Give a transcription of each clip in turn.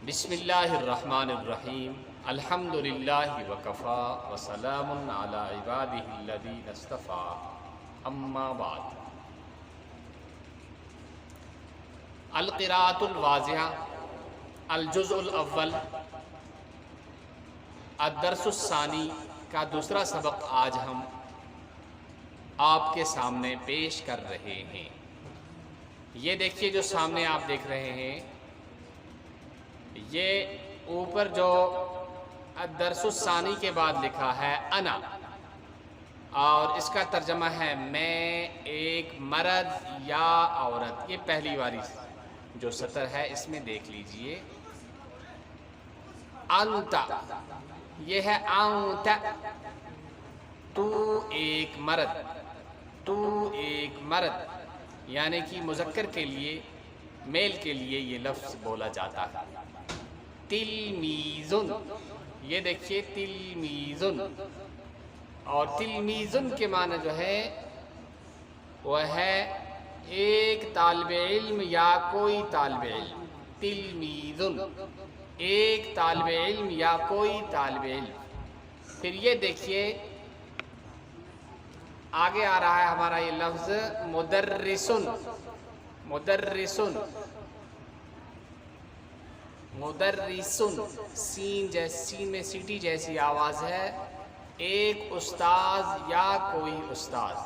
بسم اللہ الرحمن الرحیم الحمد للہ وکفا وسلام علی عبادہ الذین اصطفیٰ اما بعد القراءۃ الواضحہ الجزء الاول الدرس الثانی کا دوسرا سبق آج ہم آپ کے سامنے پیش کر رہے ہیں۔ یہ دیکھیے جو سامنے آپ دیکھ رہے ہیں، یہ اوپر جو الدرس الثانی کے بعد لکھا ہے انا، اور اس کا ترجمہ ہے میں ایک مرد یا عورت۔ یہ پہلی والی جو سطر ہے اس میں دیکھ لیجئے، انت یہ ہے انت، تو ایک مرد، تو ایک مرد، یعنی کہ مذکر کے لیے، میل کے لیے یہ لفظ بولا جاتا ہے۔ تلمیذن، یہ دیکھیے تلمیذن، اور تلمیذن کے معنی جو ہے وہ ہے ایک طالب علم یا کوئی طالب علم۔ تلمیذن ایک طالب علم یا کوئی طالب علم۔ پھر یہ دیکھیے آگے آ رہا ہے ہمارا یہ لفظ مدرسن، مدرسن، مدرسن، سین میں سیٹی جیسی آواز ہے، ایک استاذ یا کوئی استاذ۔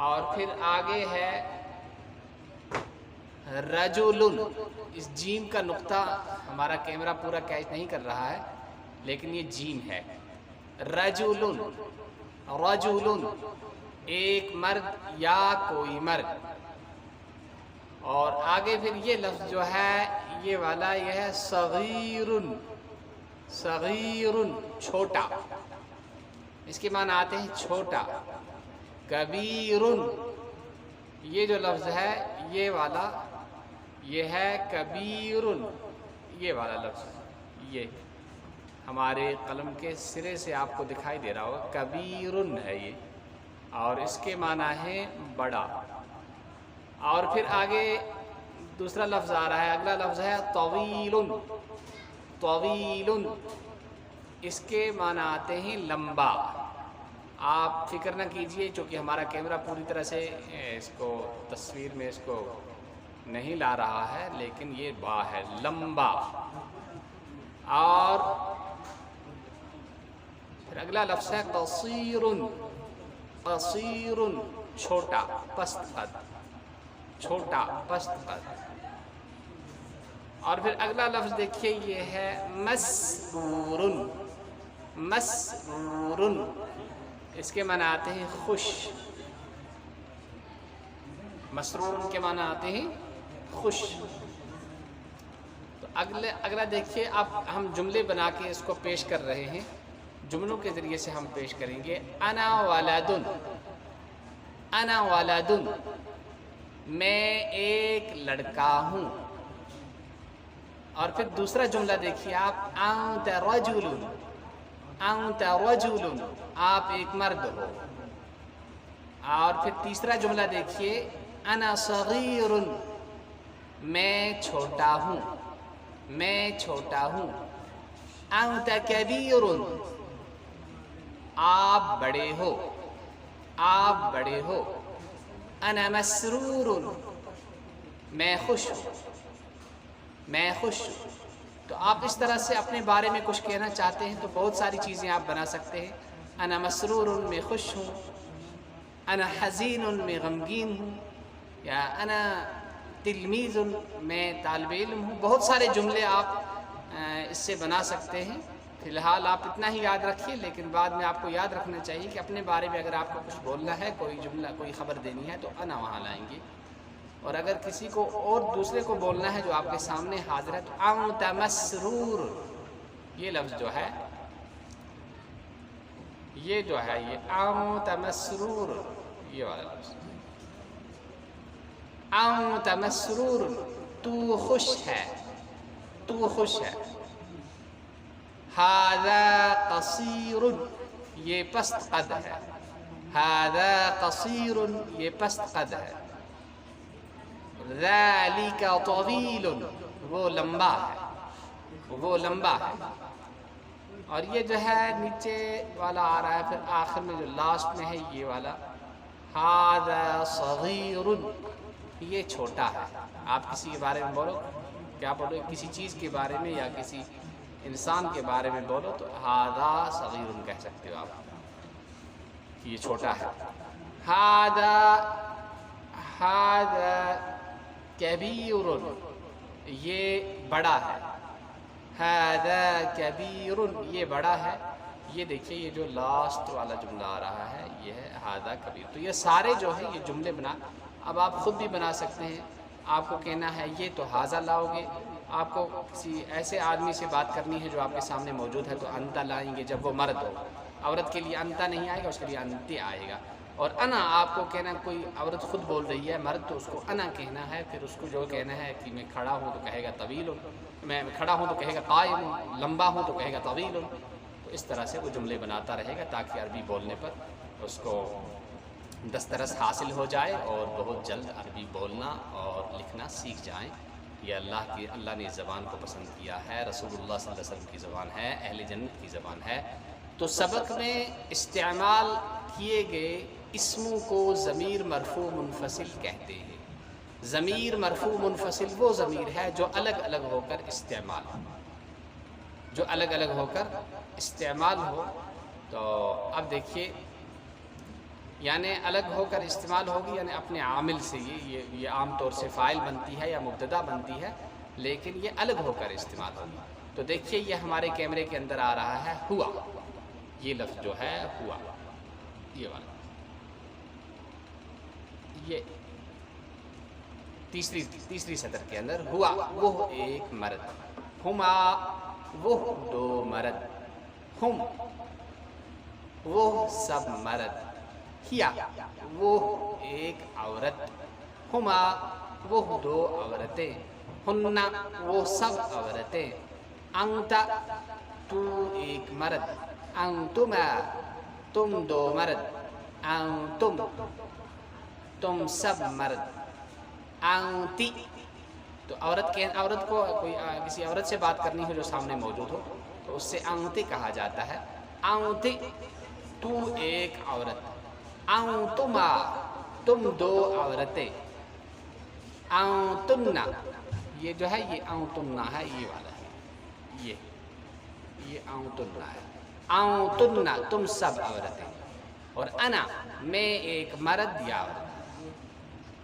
اور پھر آگے ہے رجلن، اس جیم کا نقطہ ہمارا کیمرہ پورا کیچ نہیں کر رہا ہے لیکن یہ جیم ہے۔ رجلن، رجلن ایک مرد یا کوئی مرد۔ اور آگے پھر یہ لفظ جو ہے یہ والا یہ ہے صغیرن، صغیرن چھوٹا، اس کے معنی آتے ہیں چھوٹا۔ کبیرن یہ جو لفظ ہے یہ والا یہ ہے کبیرن، یہ والا لفظ یہ ہمارے قلم کے سرے سے آپ کو دکھائی دے رہا ہوگا، کبیرن ہے یہ، اور اس کے معنی ہے بڑا۔ اور پھر آگے دوسرا لفظ آ رہا ہے، اگلا لفظ ہے طویل، طویل، اس کے معنی آتے ہیں لمبا۔ آپ فکر نہ کیجئے چونکہ ہمارا کیمرہ پوری طرح سے اس کو تصویر میں اس کو نہیں لا رہا ہے، لیکن یہ با ہے لمبا۔ اور پھر اگلا لفظ ہے قصیر، قصیر چھوٹا، پست قد، چھوٹا پست قد۔ اور پھر اگلا لفظ دیکھیے یہ ہے مسرور، مسرور، اس کے معنی آتے ہیں خوش، مسرور کے معنی آتے ہیں خوش۔ تو اگلا دیکھیے اب ہم جملے بنا کے اس کو پیش کر رہے ہیں، جملوں کے ذریعے سے ہم پیش کریں گے۔ انا ولدن، انا ولدن میں ایک لڑکا ہوں۔ اور پھر دوسرا جملہ دیکھیے آپ، انت رجل، انت رجل آپ ایک مرد ہو۔ اور پھر تیسرا جملہ دیکھیے، انا صغیر میں چھوٹا ہوں، میں چھوٹا ہوں۔ انت کبیر آپ بڑے ہو، آپ بڑے ہو۔ انا مسرور میں خوش ہوں، میں خوش ہوں۔ تو آپ اس طرح سے اپنے بارے میں کچھ کہنا چاہتے ہیں تو بہت ساری چیزیں آپ بنا سکتے ہیں۔ انا مسرور میں خوش ہوں، انا حزین میں غمگین ہوں، یا انا تلمیذ میں طالب علم ہوں۔ بہت سارے جملے آپ اس سے بنا سکتے ہیں۔ فی الحال آپ اتنا ہی یاد رکھیے، لیکن بعد میں آپ کو یاد رکھنا چاہیے کہ اپنے بارے میں اگر آپ کو کچھ بولنا ہے، کوئی جملہ کوئی خبر دینی ہے تو انا وہاں لائیں گے، اور اگر کسی کو اور دوسرے کو بولنا ہے جو آپ کے سامنے حاضر ہے تو انت مسرور، یہ لفظ جو ہے یہ جو ہے یہ انت مسرور، یہ والا لفظ انت مسرور تو خوش ہے، تو خوش ہے۔ ھذا قصیر یہ پست قد ہے، ھذا قصیر یہ پست قد ہے۔ ذالک طویل وہ لمبا ہے، وہ لمبا ہے. اور یہ جو ہے نیچے والا آ رہا ہے پھر آخر میں جو لاسٹ میں ہے یہ والا، ھذا صغیر، یہ چھوٹا ہے. آپ کسی کے بارے میں بولو، کیا بولو، کسی چیز کے بارے میں یا کسی انسان کے بارے میں بولو تو ھذا صغیر کہہ سکتے ہو آپ کہ یہ چھوٹا ہے. ھذا کبیر، یہ بڑا ہے. ھذا کبیر، یہ بڑا ہے. یہ دیکھیے یہ جو لاسٹ والا جملہ آ رہا ہے یہ ہے ھذا کبیر. تو یہ سارے جو ہیں یہ جملے بنا، اب آپ خود بھی بنا سکتے ہیں. آپ کو کہنا ہے یہ تو ھذا لاؤ گے، آپ کو کسی ایسے آدمی سے بات کرنی ہے جو آپ کے سامنے موجود ہے تو انت لائیں گے جب وہ مرد ہو. عورت کے لیے انت نہیں آئے گا، اس کے لیے انتے آئے گا. اور انا آپ کو کہنا، کوئی عورت خود بول رہی ہے مرد تو اس کو انا کہنا ہے. پھر اس کو جو کہنا ہے کہ میں کھڑا ہوں تو کہے گا طویل، میں کھڑا ہوں تو کہے گا قائم ہوں، لمبا ہوں تو کہے گا طویل. تو اس طرح سے وہ جملے بناتا رہے گا تاکہ عربی بولنے پر اس کو دسترس حاصل ہو جائے اور بہت جلد عربی بولنا اور لکھنا سیکھ جائیں. یہ اللہ نے اس زبان کو پسند کیا ہے، رسول اللہ صلی اللہ علیہ وسلم کی زبان ہے، اہل جنت کی زبان ہے. تو سبق میں استعمال کیے گئے اسموں کو ضمیر مرفوع منفصل کہتے ہیں. ضمیر مرفوع منفصل وہ ضمیر ہے جو الگ الگ ہو کر استعمال ہو، جو الگ الگ ہو کر استعمال ہو. تو اب دیکھیے یعنی الگ ہو کر استعمال ہوگی یعنی اپنے عامل سے، یہ عام طور سے فاعل بنتی ہے یا مبتدا بنتی ہے، لیکن یہ الگ ہو کر استعمال ہوگی. تو دیکھیے یہ ہمارے کیمرے کے اندر آ رہا ہے ہوا، یہ لفظ جو ہے ہوا، یہ والا، یہ تیسری سطر کے اندر ہوا وہ ایک مرد، ہما وہ دو مرد، ہم وہ سب مرد، ہیا وہ ایک عورت، ہما وہ دو عورتیں، ہن وہ سب عورتیں، انت تو ایک مرد، انتما تم دو مرد، انتم تم سب مرد، انتی تو عورت کو کوئی کسی عورت سے بات کرنی ہو جو سامنے موجود ہو تو اس سے انتی کہا جاتا ہے. انتی تو ایک عورت، انتما تم دو عورتیں، انتنا یہ جو ہے یہ انتنا ہے، یہ والا ہے، یہ انتنا ہے، انتنا تم سب عورتیں. اور انا میں ایک مرد یا عورت،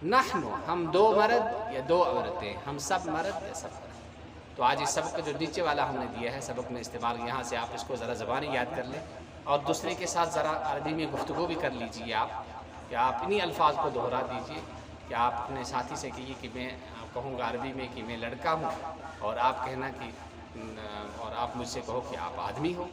نحن ہم دو مرد یا دو عورتیں، ہم سب مرد یا سب عورتیں. تو آج اس سبق کا جو نیچے والا ہم نے دیا ہے سبق میں استعمال، یہاں سے آپ اس کو ذرا زبانی یاد کر لیں اور دوسرے کے ساتھ ذرا عربی میں گفتگو بھی کر لیجئے آپ، کہ آپ انہی الفاظ کو دہرا دیجئے، کہ آپ اپنے ساتھی سے کہیے کہ میں کہوں گا عربی میں کہ میں لڑکا ہوں، اور آپ کہنا کہ اور آپ مجھ سے کہو کہ آپ آدمی ہو،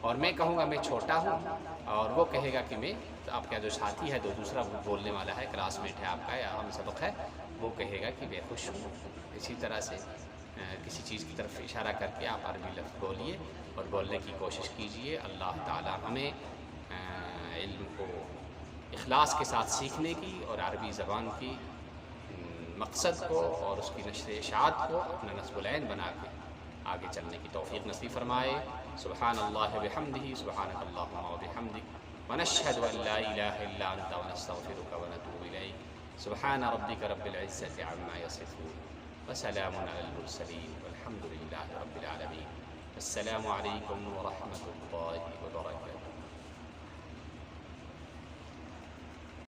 اور میں کہوں گا میں چھوٹا ہوں اور وہ کہے گا کہ میں، آپ کا جو ساتھی ہے دوسرا بولنے والا ہے، کلاس میٹ ہے آپ کا یا ہم سبق ہے، وہ کہے گا کہ میں خوش ہوں. اسی طرح سے کسی چیز کی طرف اشارہ کر کے آپ عربی لفظ بولیے اور بولنے کی کوشش کیجئے. اللہ تعالی ہمیں علم کو اخلاص کے ساتھ سیکھنے کی اور عربی زبان کی مقصد کو اور اس کی نشر اشاعت کو اپنا نصب العین بنا کے آگے چلنے کی توفیق نصیب فرمائے. سبحان اللہ وبحمدہ، سبحانک اللہم وبحمدک، ونشہد ان لا الہ الا انت ونستغفرک ونتوب الیک. سبحان ربک رب العزة عما یصفون وسلام علی المرسلین والحمد للہ رب العالمین. السلام علیکم ورحمۃ اللہ وبرکاتہ.